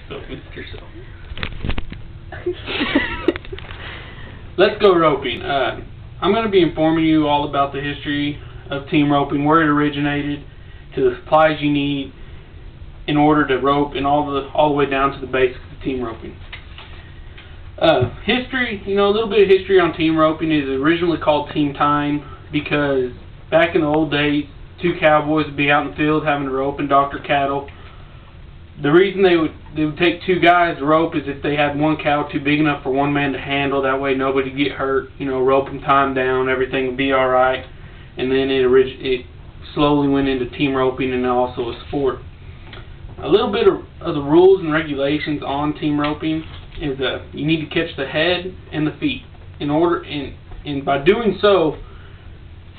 Don't miss yourself. Let's go roping. I'm going to be informing you all about the history of team roping, where it originated, to the supplies you need in order to rope, and all the way down to the basics of team roping. History, a little bit of history on team roping. Is originally called team tying because back in the old days, two cowboys would be out in the field having to rope and doctor cattle. The reason they would take two guys to rope is if they had one cow too big enough for one man to handle. That way nobody would get hurt. Rope and time down, everything would be all right. And then it slowly went into team roping and also a sport. A little bit of the rules and regulations on team roping is you need to catch the head and the feet. And by doing so,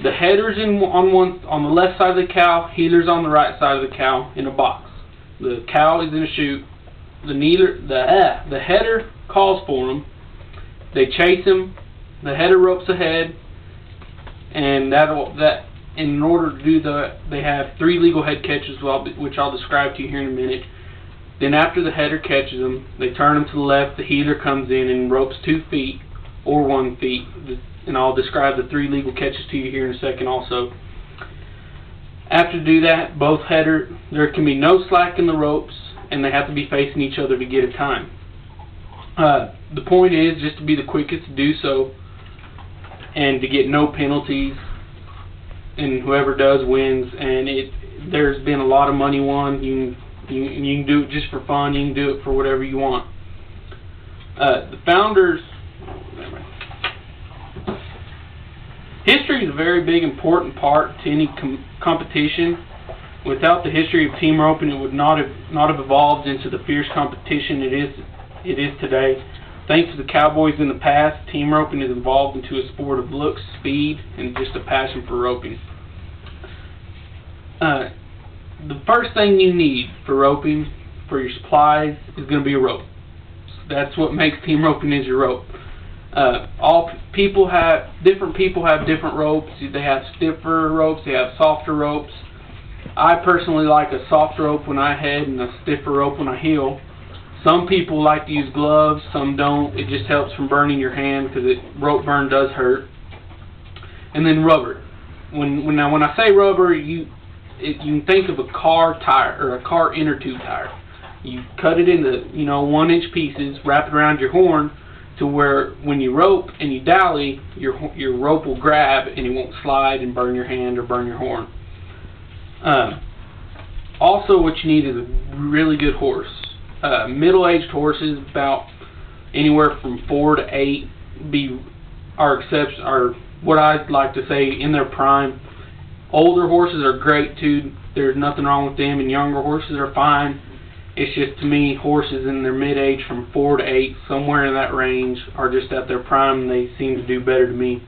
the header's on the left side of the cow, heeler's on the right side of the cow in a box. The cow is in a chute. The header calls for them. They chase him. The header ropes ahead, and in order to do that, they have 3 legal head catches, which I'll describe to you here in a minute. Then after the header catches them, they turn them to the left. The heeler comes in and ropes 2 feet or 1 feet, and I'll describe the 3 legal catches to you here in a second also. After do that, there can be no slack in the ropes, and they have to be facing each other to get a time. The point is just to be the quickest to do so, and to get no penalties, and whoever does wins. And there's been a lot of money won. You can do it just for fun. You can do it for whatever you want. The founders. History is a very big, important part to any competition. Without the history of team roping, it would not have evolved into the fierce competition it is today. Thanks to the cowboys in the past, team roping has evolved into a sport of looks, speed, and just a passion for roping. The first thing you need for roping, for your supplies, is going to be a rope. That's what makes team roping, is your rope. Different people have different ropes. They have stiffer ropes, they have softer ropes. I personally like a soft rope when I head and a stiffer rope when I heel. Some people like to use gloves, some don't. It just helps from burning your hand, because rope burn does hurt. And then rubber. When I say rubber, you can think of a car tire or a car inner tube tire. You cut it into 1-inch pieces, wrap it around your horn, to where when you rope and you dolly, your rope will grab and it won't slide and burn your hand or burn your horn. Also, what you need is a really good horse. Middle-aged horses, about anywhere from 4 to 8, are what I'd like to say in their prime. Older horses are great too. There's nothing wrong with them, and younger horses are fine. It's just, to me, horses in their mid-age from 4 to 8, somewhere in that range, are just at their prime, and they seem to do better to me.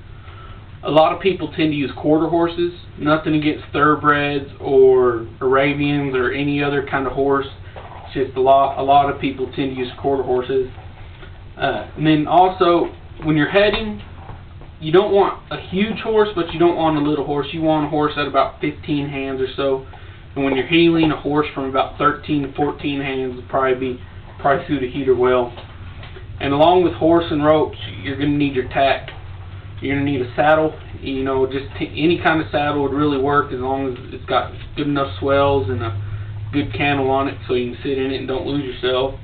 A lot of people tend to use quarter horses. Nothing against thoroughbreds or Arabians or any other kind of horse. It's just a lot of people tend to use quarter horses. And then also, when you're heading, you don't want a huge horse, but you don't want a little horse. You want a horse at about 15 hands or so. And when you're heeling, a horse from about 13 to 14 hands would probably suit a heater well. And along with horse and ropes, you're going to need your tack. You're going to need a saddle. Any kind of saddle would really work, as long as it's got good enough swells and a good cantle on it so you can sit in it and don't lose yourself.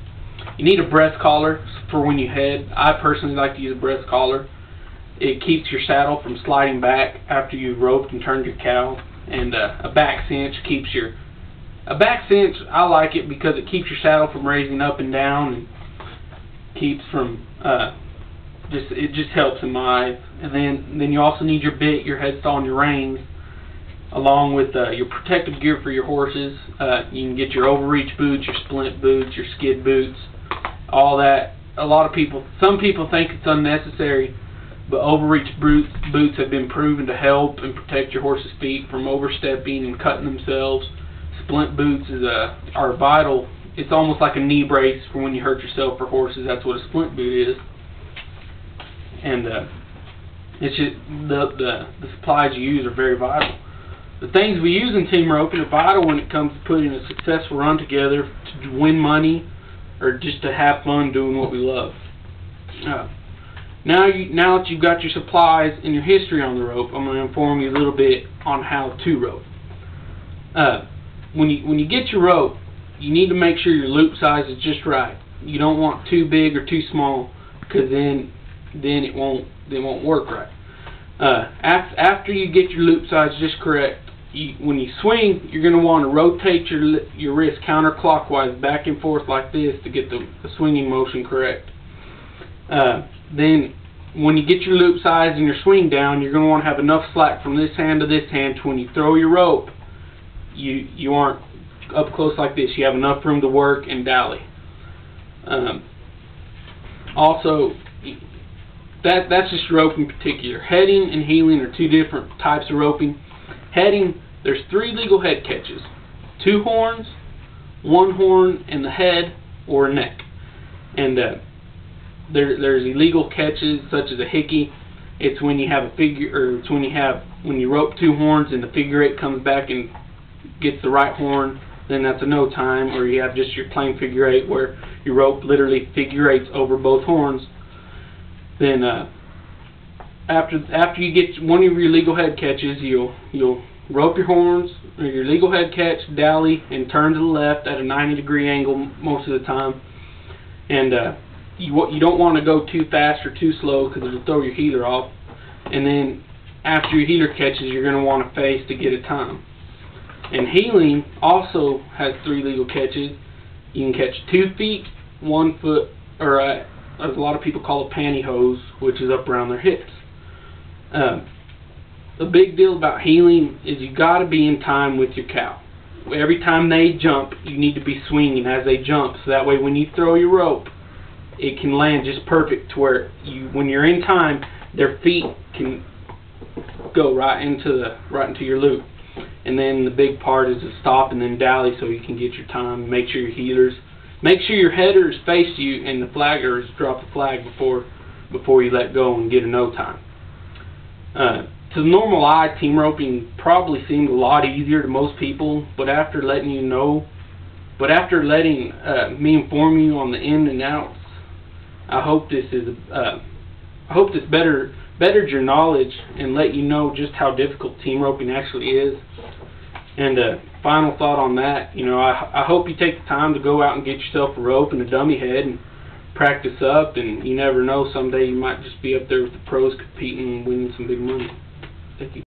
You need a breast collar for when you head. I personally like to use a breast collar. It keeps your saddle from sliding back after you've roped and turned your cow. And a back cinch I like it because it keeps your saddle from raising up and down, and keeps from it just helps in my eyes. And then you also need your bit, your headsaw, and your reins, along with your protective gear for your horses. You can get your overreach boots, your splint boots, your skid boots, all that. Some people think it's unnecessary, but overreach boots have been proven to help and protect your horse's feet from overstepping and cutting themselves. Splint boots are vital. It's almost like a knee brace for when you hurt yourself for horses. That's what a splint boot is. And it's just the supplies you use are very vital. The things we use in team roping are vital when it comes to putting a successful run together to win money or just to have fun doing what we love. Now that you've got your supplies and your history on the rope, I'm going to inform you a little bit on how to rope. When you get your rope, you need to make sure your loop size is just right. You don't want too big or too small, because then it won't work right. After you get your loop size just correct, when you swing, you're going to want to rotate your wrist counterclockwise back and forth like this to get the swinging motion correct. Then when you get your loop size and your swing down, you're going to want to have enough slack from this hand to this hand to when you throw your rope, you aren't up close like this. You have enough room to work and dally. Also, that's just rope in particular. Heading and heeling are two different types of roping. Heading, there's 3 legal head catches: 2 horns, 1 horn in the head or neck. And there's illegal catches such as a hickey. It's when you have a figure, or it's when you rope 2 horns and the figure 8 comes back and gets the right horn, then that's a no time. Or you have just your plain figure 8 where your rope literally figure 8s over both horns. Then after you get one of your legal head catches, you'll rope your horns or your legal head catch, dally, and turn to the left at a 90-degree angle most of the time. And you don't want to go too fast or too slow, because it'll throw your heeler off. And then after your heeler catches, you're going to want to face to get a time. And heeling also has 3 legal catches. You can catch 2 feet, 1 foot, or as a lot of people call it, pantyhose, which is up around their hips. The big deal about heeling is you got to be in time with your cow. Every time they jump, you need to be swinging as they jump, so that way when you throw your rope, it can land just perfect to where when you're in time, their feet can go right into your loop. And then the big part is to stop and then dally so you can get your time. Make sure your headers face you, and the flaggers drop the flag before you let go and get a no time. To the normal eye, team roping probably seemed a lot easier to most people, but after letting me inform you on the in and outs, I hope this bettered your knowledge and let you know just how difficult team roping actually is. And final thought on that, I hope you take the time to go out and get yourself a rope and a dummy head and practice up, and you never know, someday you might just be up there with the pros competing and winning some big money. Thank you.